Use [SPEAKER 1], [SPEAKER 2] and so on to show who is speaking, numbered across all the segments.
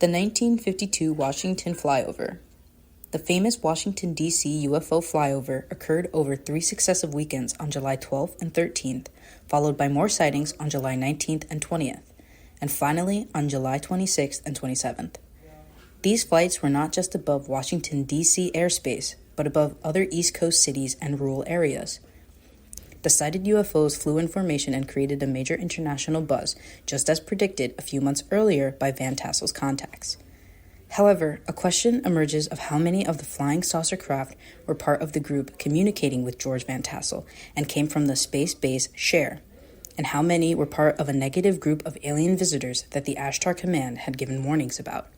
[SPEAKER 1] The 1952 Washington flyover. The famous Washington, D.C. UFO flyover occurred over 3 successive weekends on July 12th and 13th, followed by more sightings on July 19th and 20th, and finally on July 26th and 27th. These flights were not just above Washington, D.C. airspace, but above other East Coast cities and rural areas. The sighted UFOs flew in formation and created a major international buzz, just as predicted a few months earlier by Van Tassel's contacts. However, a question emerges of how many of the flying saucer craft were part of the group communicating with George Van Tassel and came from the space base Share, and how many were part of a negative group of alien visitors that the Ashtar Command had given warnings about.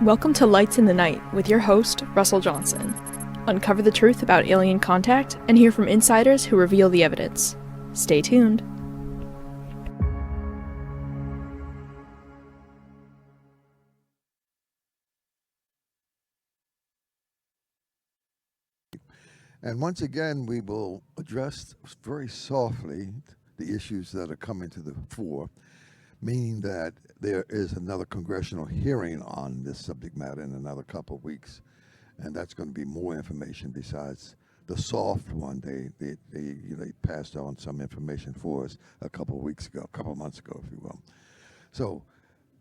[SPEAKER 2] Welcome to Lights in the Night with your host, Russ Johnson. Uncover the truth about alien contact and hear from insiders who reveal the evidence. Stay tuned.
[SPEAKER 3] And once again, we will address very softly the issues that are coming to the fore, meaning that there is another congressional hearing on this subject matter in another couple of weeks, and that's going to be more information besides the soft one. They passed on some information for us a couple of months ago, if you will. So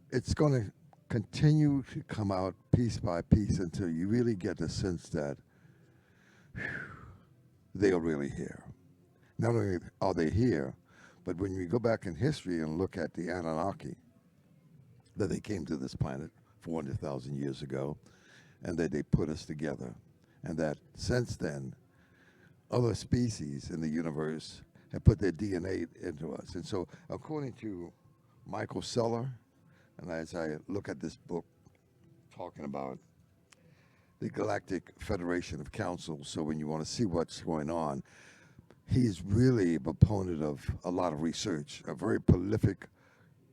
[SPEAKER 3] it's going to continue to come out piece by piece until you really get the sense that they are really here. Not only are they here, but when you go back in history and look at the Anunnaki, that they came to this planet 400,000 years ago, and that they put us together, and that since then, other species in the universe have put their DNA into us. And so, according to Michael Seller, and as I look at this book talking about the Galactic Federation of Councils, so when you want to see what's going on, he's really a proponent of a lot of research, a very prolific,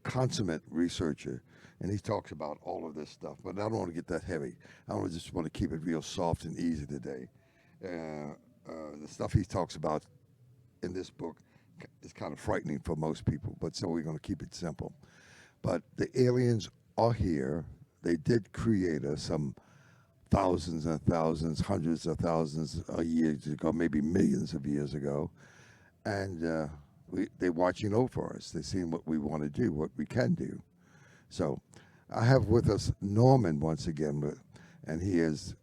[SPEAKER 3] consummate researcher, and he talks about all of this stuff. But I don't want to get that heavy. I just want to keep it real soft and easy today. The stuff he talks about in this book is kind of frightening for most people, but so we're going to keep it simple. But the aliens are here. They did create us some thousands and thousands, hundreds of thousands of years ago, maybe millions of years ago. And they're watching over us. They're seeing what we want to do, what we can do. So I have with us Norman once again, and he has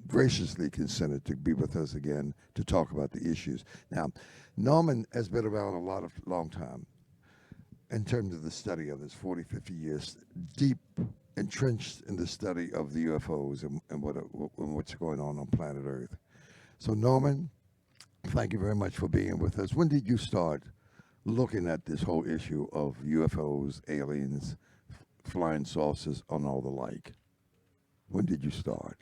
[SPEAKER 3] graciously consented to be with us again to talk about the issues. Now, Norman has been around a long time in terms of the study of this, 40, 50 years, deep entrenched in the study of the UFOs and what's going on planet Earth. So Norman, thank you very much for being with us. When did you start looking at this whole issue of UFOs, aliens, flying saucers, and all the like? When did you start?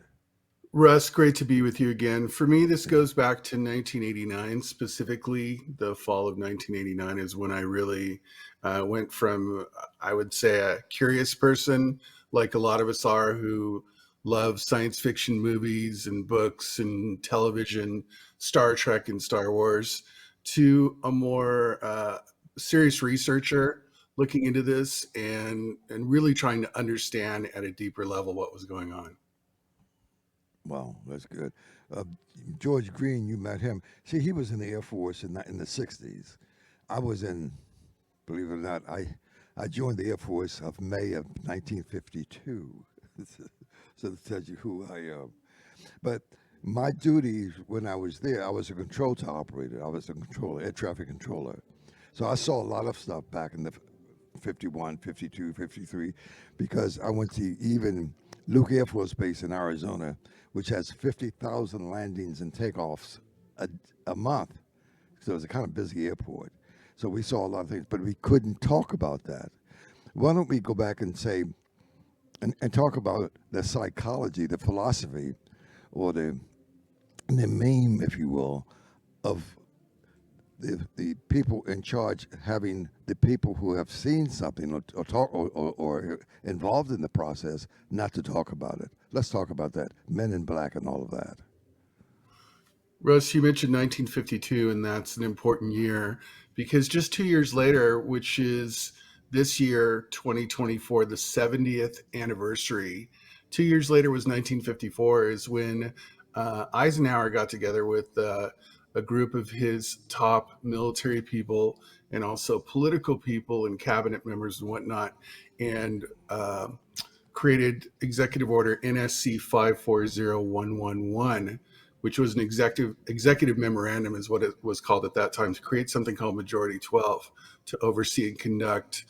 [SPEAKER 4] Russ, great to be with you again. For me, this goes back to 1989, specifically the fall of 1989 is when I really went from, I would say, a curious person, like a lot of us are, who love science fiction movies and books and television, Star Trek and Star Wars, to a more serious researcher looking into this and really trying to understand at a deeper level what was going on.
[SPEAKER 3] Wow, that's good. George Green, you met him. See, he was in the Air Force in the 60s. I was in, believe it or not, I joined the Air Force of May of 1952. So that tells you who I am. But my duties when I was there, I was a control tower operator. I was a controller, air traffic controller. So I saw a lot of stuff back in the 51, 52, 53, because I went to even Luke Air Force Base in Arizona, which has 50,000 landings and takeoffs a month. So it was a kind of busy airport. So we saw a lot of things, but we couldn't talk about that. Why don't we go back and say, and talk about the psychology, the philosophy, or the meme, if you will, of the people in charge having the people who have seen something or talk or involved in the process not to talk about it. Let's talk about that. Men in Black and all of that.
[SPEAKER 4] Russ, you mentioned 1952, and that's an important year because just 2 years later, which is this year, 2024, the 70th anniversary, 2 years later was 1954, is when Eisenhower got together with a group of his top military people and also political people and cabinet members and whatnot, and created Executive Order NSC 540111, which was an executive memorandum, is what it was called at that time, to create something called Majority 12 to oversee and conduct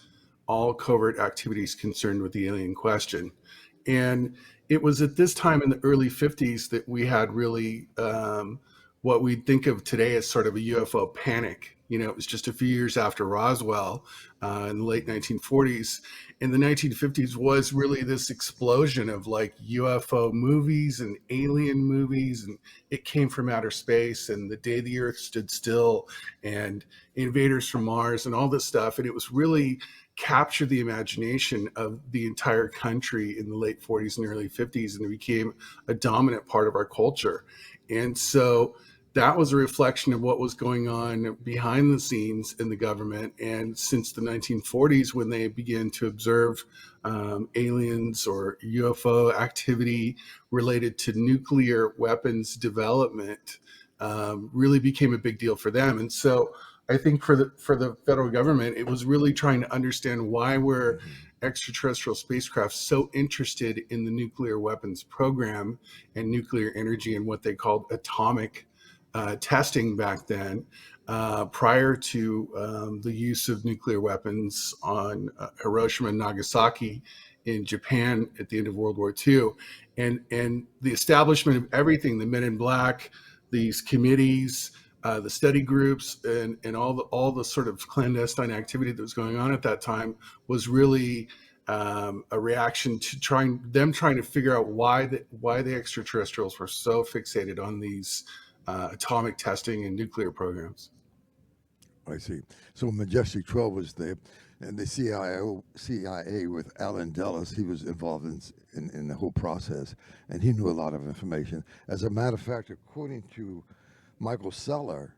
[SPEAKER 4] all covert activities concerned with the alien question. And it was at this time in the early 50s that we had really what we think of today as sort of a UFO panic. You know, it was just a few years after Roswell in the late 1940s. In the 1950s was really this explosion of like UFO movies and alien movies, and it came from outer space, and The Day the Earth Stood Still, and Invaders from Mars, and all this stuff. And it was really captured the imagination of the entire country in the late 40s and early 50s, and it became a dominant part of our culture. And so that was a reflection of what was going on behind the scenes in the government. And since the 1940s, when they began to observe aliens or UFO activity related to nuclear weapons development, really became a big deal for them. And so I think for the federal government, it was really trying to understand why were extraterrestrial spacecraft so interested in the nuclear weapons program and nuclear energy and what they called atomic testing back then, prior to the use of nuclear weapons on Hiroshima and Nagasaki in Japan at the end of World War II. And the establishment of everything, the Men in Black, these committees, the study groups, and all the sort of clandestine activity that was going on at that time was really a reaction to trying to figure out why the extraterrestrials were so fixated on these atomic testing and nuclear programs.
[SPEAKER 3] I see. So Majestic 12 was there, and the CIA with Alan Dulles, he was involved in the whole process, and he knew a lot of information. As a matter of fact, according to Michael Seller,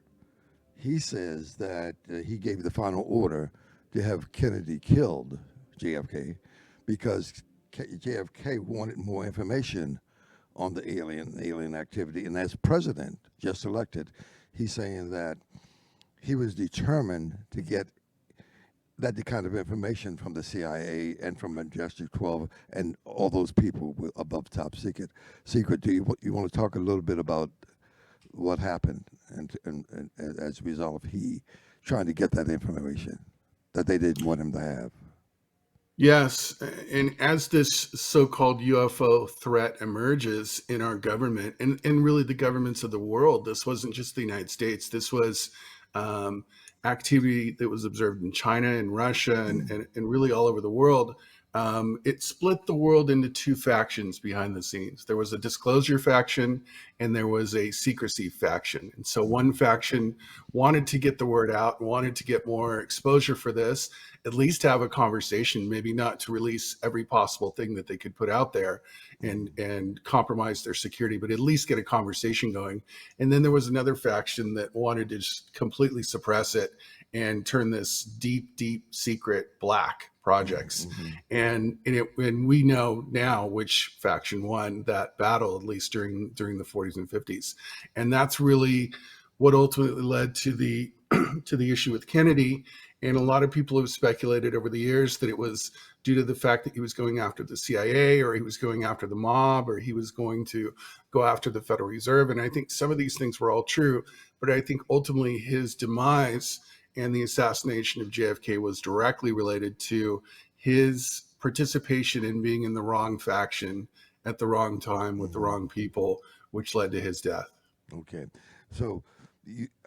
[SPEAKER 3] he says that he gave the final order to have Kennedy killed, JFK, because JFK wanted more information on the alien activity. And as president, just elected, he's saying that he was determined to get that the kind of information from the CIA and from Majestic 12 and all those people above top secret. Do you want to talk a little bit about what happened and as a result of he trying to get that information that they didn't want him to have?
[SPEAKER 4] Yes, and as this so-called UFO threat emerges in our government, and really the governments of the world, this wasn't just the United States, this was activity that was observed in China and Russia and really all over the world. It split the world into two factions behind the scenes. There was a disclosure faction and there was a secrecy faction. And so one faction wanted to get the word out, wanted to get more exposure for this, at least have a conversation, maybe not to release every possible thing that they could put out there and compromise their security, but at least get a conversation going. And then there was another faction that wanted to just completely suppress it and turn this deep secret black projects. And we know now which faction won that battle, at least during the 40s and 50s. And that's really what ultimately led to the to the issue with Kennedy. And a lot of people have speculated over the years that it was due to the fact that he was going after the CIA, or he was going after the mob, or he was going to go after the Federal Reserve. And I think some of these things were all true, but I think ultimately his demise and the assassination of JFK was directly related to his participation in being in the wrong faction at the wrong time with the wrong people, which led to his death.
[SPEAKER 3] Okay. So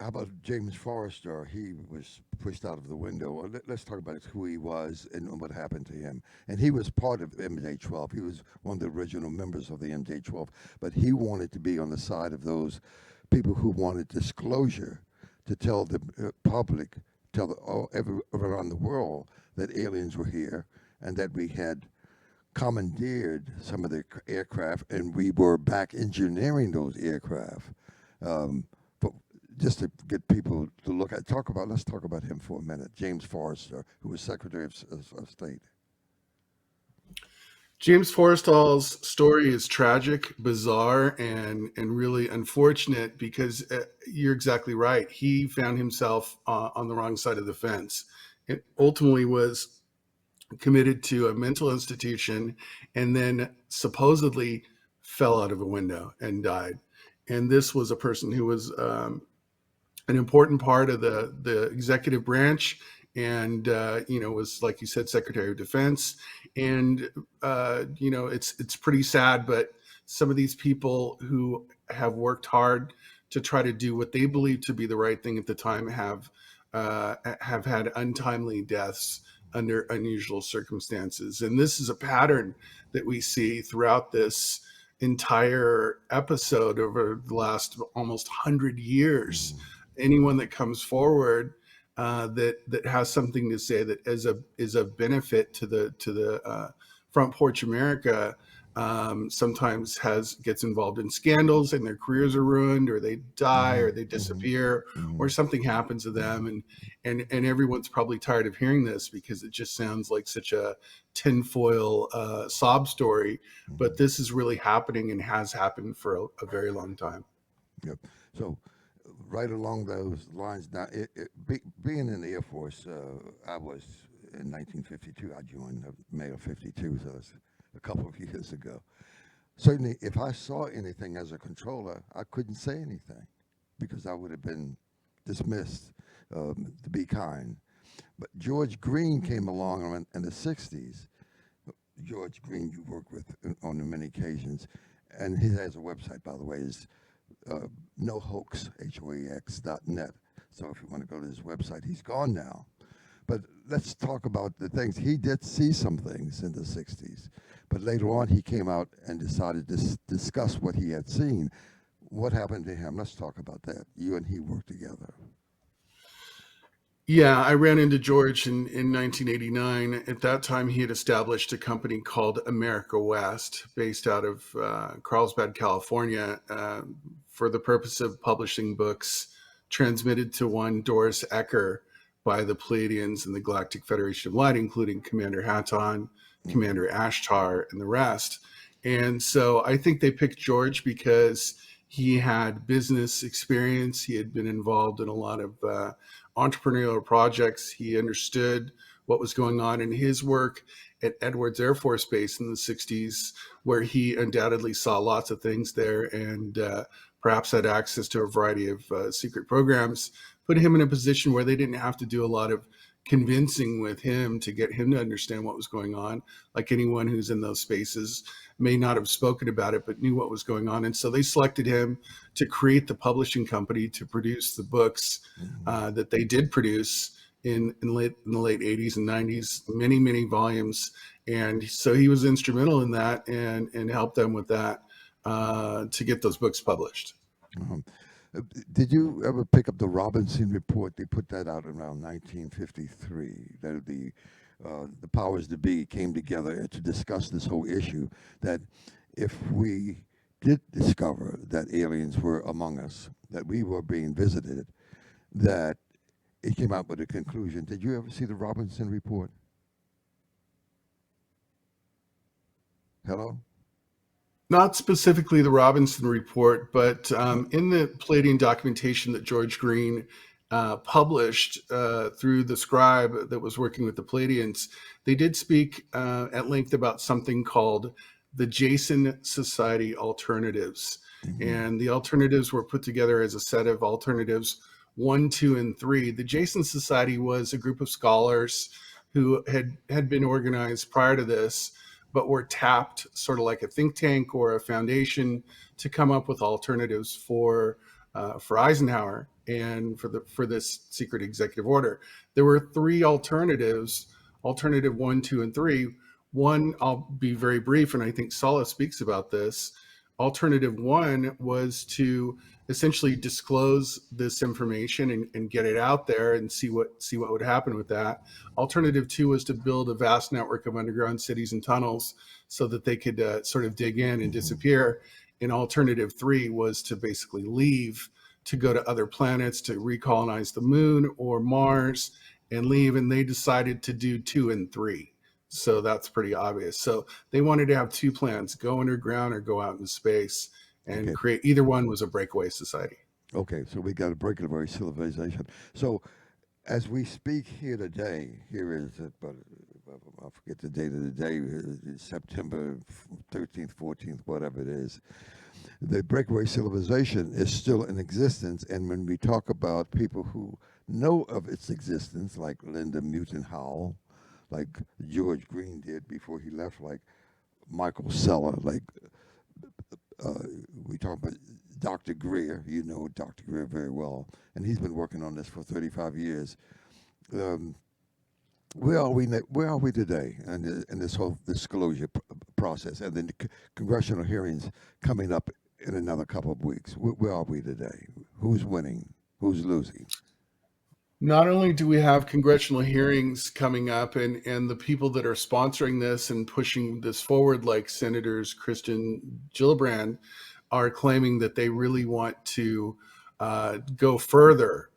[SPEAKER 3] how about James Forrester? He was pushed out of the window. Let's talk about who he was and what happened to him. And he was part of MJ-12. He was one of the original members of the MJ-12, but he wanted to be on the side of those people who wanted disclosure to tell the public, tell around the world that aliens were here and that we had commandeered some of the aircraft and we were back engineering those aircraft. Um, but just to get people to let's talk about him for a minute. James Forrestal, who was Secretary of State.
[SPEAKER 4] James Forrestal's story is tragic, bizarre, and really unfortunate because you're exactly right. He found himself on the wrong side of the fence. It ultimately was committed to a mental institution and then supposedly fell out of a window and died. And this was a person who was an important part of the executive branch, and was, like you said, Secretary of Defense. And it's pretty sad, but some of these people who have worked hard to try to do what they believe to be the right thing at the time have had untimely deaths under unusual circumstances. And this is a pattern that we see throughout this entire episode over the last almost 100 years. Anyone that comes forward that has something to say that is a benefit to the Front Porch America sometimes gets involved in scandals and their careers are ruined, or they die, or they disappear, or something happens to them, and everyone's probably tired of hearing this because it just sounds like such a tinfoil sob story. But this is really happening and has happened for a very long time.
[SPEAKER 3] Yep. So, right along those lines, now, being in the Air Force, I was in 1952. I joined May of '52, so it's a couple of years ago. Certainly, if I saw anything as a controller, I couldn't say anything because I would have been dismissed, to be kind. But George Green came along in the '60s. George Green, you worked with on many occasions, and he has a website, by the way, is nohoax, HOAX.net. So if you want to go to his website, he's gone now. But let's talk about the things. He did see some things in the '60s, but later on he came out and decided to discuss what he had seen. What happened to him? Let's talk about that. You and he worked together.
[SPEAKER 4] Yeah, I ran into George in 1989. At that time, he had established a company called America West, based out of Carlsbad, California, for the purpose of publishing books transmitted to one Doris Ecker by the Pleiadians and the Galactic Federation of Light, including Commander Haton, Commander Ashtar, and the rest. And so I think they picked George because he had business experience. He had been involved in a lot of entrepreneurial projects. He understood what was going on in his work at Edwards Air Force Base in the '60s, where he undoubtedly saw lots of things there and perhaps had access to a variety of secret programs, put him in a position where they didn't have to do a lot of convincing with him to get him to understand what was going on. Like anyone who's in those spaces may not have spoken about it, but knew what was going on. And so they selected him to create the publishing company to produce the books that they did produce in the late '80s and '90s, many volumes. And so he was instrumental in that and helped them with that to get those books published.
[SPEAKER 3] Um, did you ever pick up the Robinson Report? They put that out around 1953. That the powers that be came together to discuss this whole issue. That if we did discover that aliens were among us, that we were being visited, that it came out with a conclusion. Did you ever see the Robinson Report? Hello?
[SPEAKER 4] Not specifically the Robinson Report, but in the Palladian documentation that George Green published through the scribe that was working with the Palladians, they did speak at length about something called the Jason Society Alternatives. And the alternatives were put together as a set of alternatives 1, 2, and 3. The Jason Society was a group of scholars who had been organized prior to this, but were tapped sort of like a think tank or a foundation to come up with alternatives for Eisenhower and for this secret executive order. There were 3 alternatives: alternative 1, 2, and 3. One, I'll be very brief, and I think Sala speaks about this. Alternative one was to essentially disclose this information and get it out there and see what would happen with that. Alternative two was to build a vast network of underground cities and tunnels so that they could sort of dig in and disappear. And alternative three was to basically leave, to go to other planets, to recolonize the moon or Mars and leave. And they decided to do 2 and 3. So that's pretty obvious. So they wanted to have two plans: go underground or go out into space, and create. Either one was a breakaway society.
[SPEAKER 3] Okay, so we got a breakaway civilization. So as we speak here today, here is it, but I forget the date of the day, September 13th, 14th, whatever it is. The breakaway civilization is still in existence, and when we talk about people who know of its existence, like Linda Moulton Howe, like George Green did before he left, like Michael Seller, like we talk about Dr. Greer. You know Dr. Greer very well, and he's been working on this for 35 years. Where are we today in this whole disclosure process, and then the congressional hearings coming up in another couple of weeks? Where are we today? Who's winning? Who's losing?
[SPEAKER 4] Not only do we have congressional hearings coming up, and the people that are sponsoring this and pushing this forward, like Senators Kristen Gillibrand, are claiming that they really want to go further.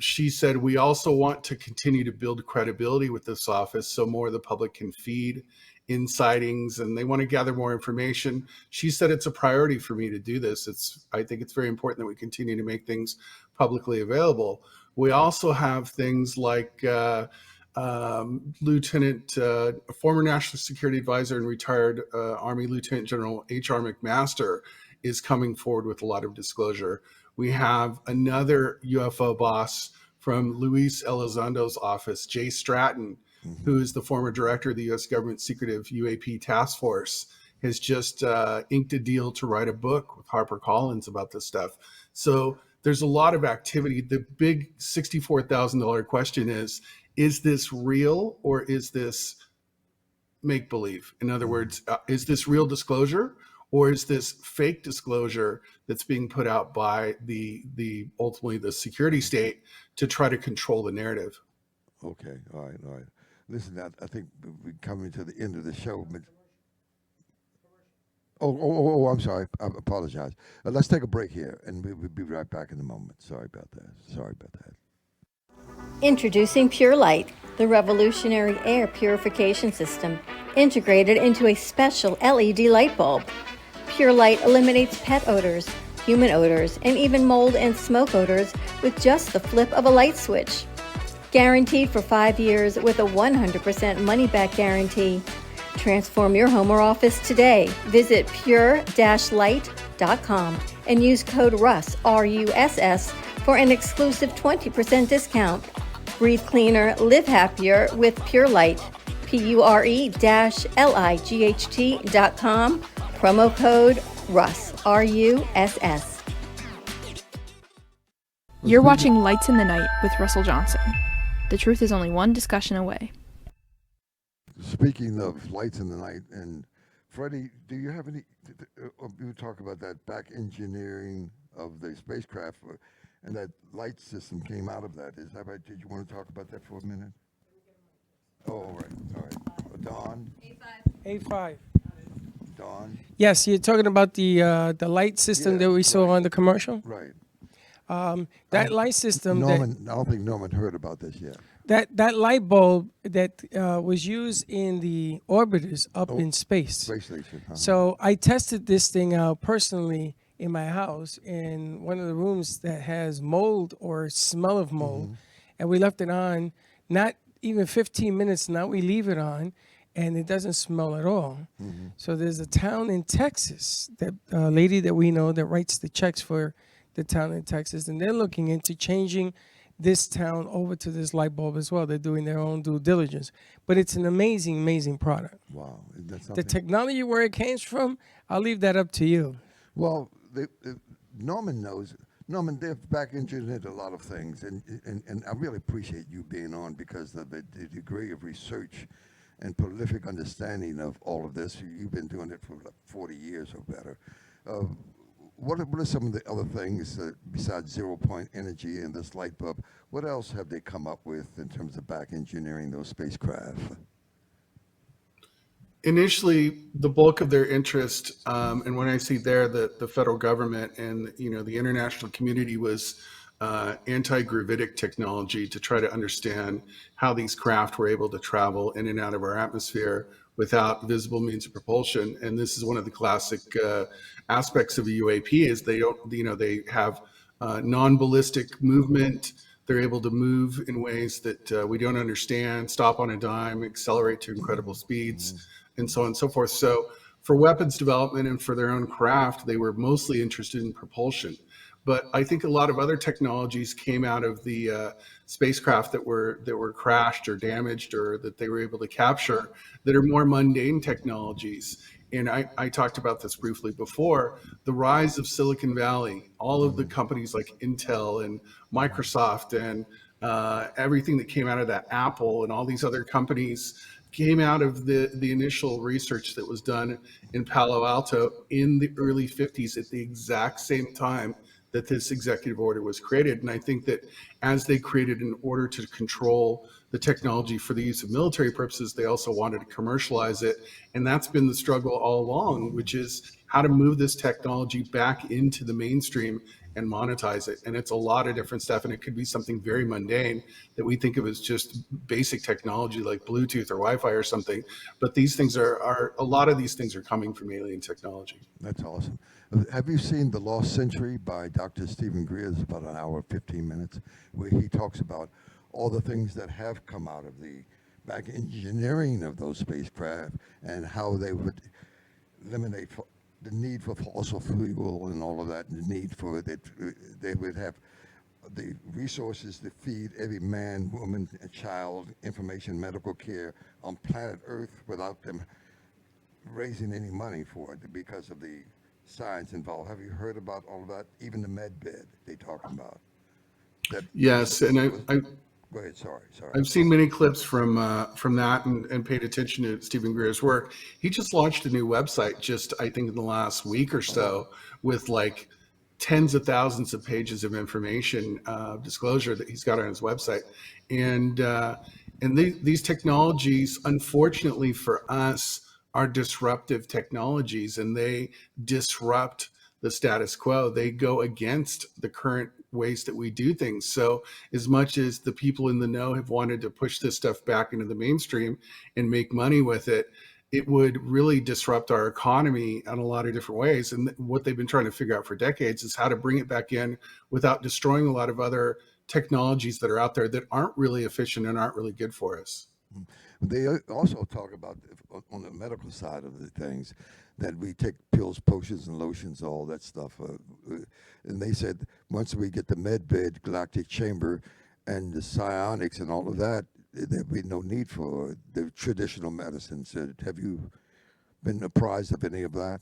[SPEAKER 4] She said, we also want to continue to build credibility with this office so more of the public can feed in sightings, and they want to gather more information. She said, it's a priority for me to do this. I think it's very important that we continue to make things publicly available. We also have things like former National Security Advisor and retired Army Lieutenant General H.R. McMaster is coming forward with a lot of disclosure. We have another UFO boss from Luis Elizondo's office, Jay Stratton, who is the former director of the U.S. government secretive UAP task force, has just inked a deal to write a book with HarperCollins about this stuff. So there's a lot of activity. The big $64,000 question is this real or is this make-believe? In other words, is this real disclosure or is this fake disclosure that's being put out by the ultimately the security state to try to control the narrative?
[SPEAKER 3] Okay, all right. Listen, I think we're coming to the end of the show. But I'm sorry. I apologize. Let's take a break here, and we'll be right back in a moment. Sorry about that.
[SPEAKER 5] Introducing Pure Light, the revolutionary air purification system integrated into a special LED light bulb. Pure Light eliminates pet odors, human odors, and even mold and smoke odors with just the flip of a light switch. Guaranteed for 5 years with a 100% money-back guarantee. Transform your home or office today. Visit pure-light.com and use code RUSS, R-U-S-S, for an exclusive 20% discount. Breathe cleaner, live happier with Pure Light. pure-light.com. Promo code RUSS, R-U-S-S.
[SPEAKER 2] You're watching Lights in the Night with Russell Johnson. The truth is only one discussion away.
[SPEAKER 3] Speaking of lights in the night, and Freddie, do you have any? You talk about that back engineering of the spacecraft, and that light system came out of that. Is that right? Did you want to talk about that for a minute? Oh, all right. Dawn.
[SPEAKER 6] A5.
[SPEAKER 3] Dawn.
[SPEAKER 6] Yes, you're talking about the light system that we saw on the commercial.
[SPEAKER 3] Right.
[SPEAKER 6] That light system.
[SPEAKER 3] I don't think Norman heard about this yet.
[SPEAKER 6] That light bulb that was used in the orbiters up in space.
[SPEAKER 3] Space station. Uh-huh.
[SPEAKER 6] So I tested this thing out personally in my house in one of the rooms that has mold or smell of mold, and we left it on not even 15 minutes. Now we leave it on, and it doesn't smell at all. So there's a town in Texas, that lady that we know that writes the checks for the town in Texas, and they're looking into changing this town over to this light bulb as well. They're doing their own due diligence. But it's an amazing, amazing product.
[SPEAKER 3] Wow.
[SPEAKER 6] The technology where it came from, I'll leave that up to you.
[SPEAKER 3] Well, Norman knows. Norman, they've back engineered a lot of things, and I really appreciate you being on because of the degree of research and prolific understanding of all of this. You've been doing it for like 40 years or better. Uh, what are some of the other things besides 0 point energy and this light bulb? What else have they come up with in terms of back engineering those spacecraft?
[SPEAKER 4] Initially, the bulk of their interest, and when I say there, the federal government and the international community was anti-gravitic technology to try to understand how these craft were able to travel in and out of our atmosphere without visible means of propulsion. And this is one of the classic aspects of a UAP is they don't, they have non-ballistic movement. They're able to move in ways that we don't understand, stop on a dime, accelerate to incredible speeds, and so on and so forth. So for weapons development and for their own craft, they were mostly interested in propulsion. But I think a lot of other technologies came out of the spacecraft that were crashed or damaged or that they were able to capture that are more mundane technologies. And I talked about this briefly before, the rise of Silicon Valley, all of the companies like Intel and Microsoft and everything that came out of that, Apple and all these other companies came out of the initial research that was done in Palo Alto in the early 50s at the exact same time that this executive order was created. And I think that as they created an order to control the technology for the use of military purposes, they also wanted to commercialize it. And that's been the struggle all along, which is how to move this technology back into the mainstream and monetize it. And it's a lot of different stuff. And it could be something very mundane that we think of as just basic technology like Bluetooth or Wi-Fi or something. But these things are a lot of these things are coming from alien technology.
[SPEAKER 3] That's awesome. Have you seen The Lost Century by Dr. Stephen Greer? It's about an hour, 15 minutes, where he talks about all the things that have come out of the back engineering of those spacecraft and how they would eliminate the need for fossil fuel and all of that, and the need for it. They would have the resources to feed every man, woman, and child information, medical care on planet Earth without them raising any money for it because of the science involved. Have you heard about all of that? Even the med bed they talk about. That
[SPEAKER 4] Yes, and
[SPEAKER 3] go ahead. Sorry.
[SPEAKER 4] I've seen many clips from that and paid attention to Stephen Greer's work. He just launched a new website just I think in the last week or so with like tens of thousands of pages of information disclosure that he's got on his website, and these technologies, unfortunately for us, are disruptive technologies, and they disrupt the status quo. They go against the current ways that we do things. So as much as the people in the know have wanted to push this stuff back into the mainstream and make money with it, it would really disrupt our economy in a lot of different ways. And what they've been trying to figure out for decades is how to bring it back in without destroying a lot of other technologies that are out there that aren't really efficient and aren't really good for us.
[SPEAKER 3] They also talk about on the medical side of the things that we take pills, potions, and lotions, all that stuff. And they said once we get the med bed, galactic chamber, and the psionics and all of that, there'd be no need for the traditional medicines. Have you been apprised of any of that?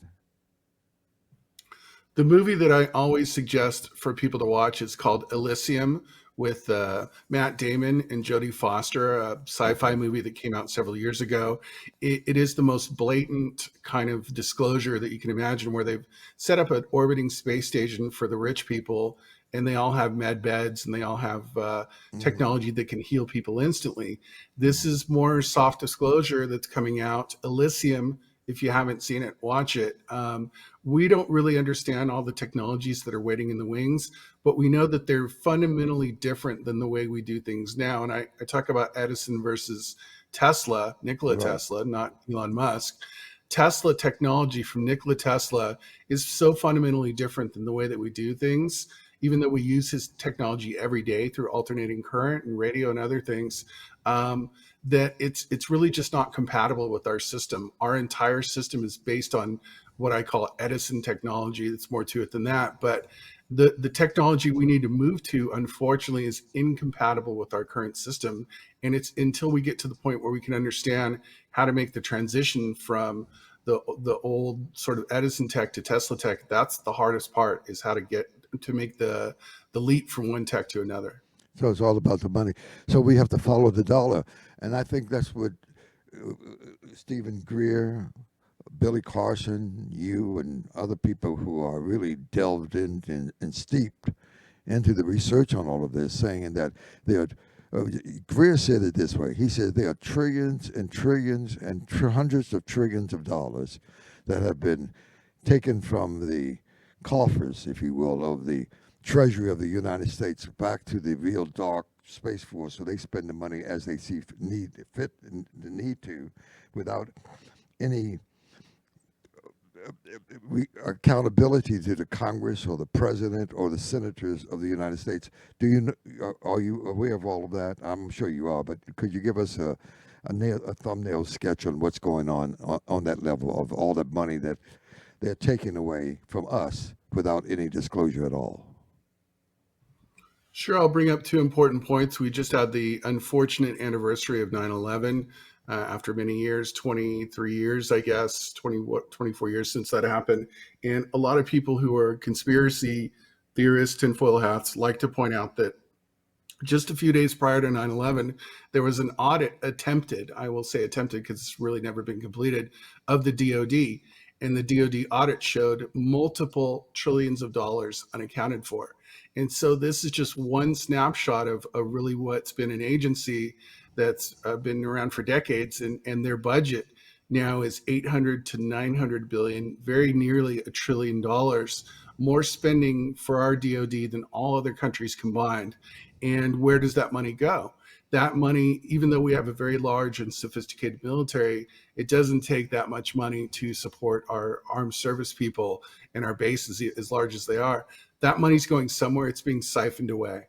[SPEAKER 4] The movie that I always suggest for people to watch is called Elysium with Matt Damon and Jodie Foster, a sci-fi movie that came out several years ago. It is the most blatant kind of disclosure that you can imagine, where they've set up an orbiting space station for the rich people, and they all have med beds and they all have technology that can heal people instantly. This is more soft disclosure that's coming out. Elysium, if you haven't seen it, watch it. We don't really understand all the technologies that are waiting in the wings, but we know that they're fundamentally different than the way we do things now. And I talk about Edison versus Tesla, Nikola Tesla, not Elon Musk. Tesla technology from Nikola Tesla is so fundamentally different than the way that we do things, even though we use his technology every day through alternating current and radio and other things. That it's really just not compatible with our system. Our entire system is based on what I call Edison technology. That's more to it than that. But the technology we need to move to, unfortunately, is incompatible with our current system. And it's until we get to the point where we can understand how to make the transition from the old sort of Edison tech to Tesla tech, that's the hardest part, is how to get to make the leap from one tech to another.
[SPEAKER 3] So it's all about the money. So we have to follow the dollar. And I think that's what Stephen Greer, Billy Carson, you, and other people who are really delved in and steeped into the research on all of this, saying that there are. Greer said it this way. He said there are trillions and trillions and hundreds of trillions of dollars that have been taken from the coffers, if you will, of the Treasury of the United States back to the real dark Space Force, so they spend the money as they see fit and the need to, without any accountability to the Congress or the President or the senators of the United States. Do you are you aware of all of that? I'm sure you are, but could you give us a thumbnail sketch on what's going on that level of all that money that they're taking away from us without any disclosure at all?
[SPEAKER 4] Sure, I'll bring up two important points. We just had the unfortunate anniversary of 9/11 after many years, 23 years, I guess, 24 years since that happened. And a lot of people who are conspiracy theorists, tinfoil hats, like to point out that just a few days prior to 9/11, there was an audit attempted, I will say attempted because it's really never been completed, of the DOD. And the DOD audit showed multiple trillions of dollars unaccounted for. And so this is just one snapshot of really what's been an agency that's been around for decades, and their budget now is 800 to 900 billion, very nearly $1 trillion, more spending for our DOD than all other countries combined. And where does that money go? That money, even though we have a very large and sophisticated military, it doesn't take that much money to support our armed service people and our bases as large as they are. That money's going somewhere. It's being siphoned away.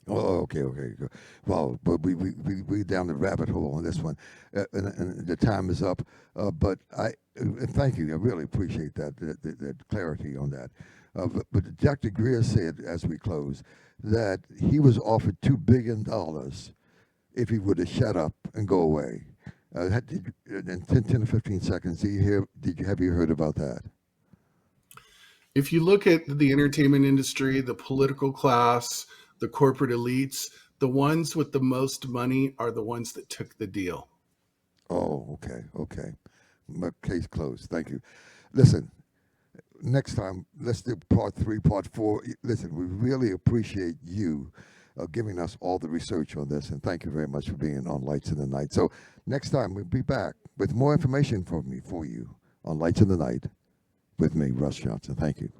[SPEAKER 3] Oh, okay. Well, but we down the rabbit hole on this one, and the time is up. But thank you. I really appreciate that clarity on that. But Dr. Greer said as we close that he was offered $2 billion if he would have shut up and go away. In 10 or 15 seconds, have you heard about that?
[SPEAKER 4] If you look at the entertainment industry, the political class, the corporate elites, the ones with the most money are the ones that took the deal.
[SPEAKER 3] Oh, okay. My case closed. Thank you. Listen, next time, let's do part 3, part 4. Listen, we really appreciate you giving us all the research on this, and thank you very much for being on Lights in the Night. So next time, we'll be back with more information for you on Lights in the Night with me, Russ Johnson. Thank you.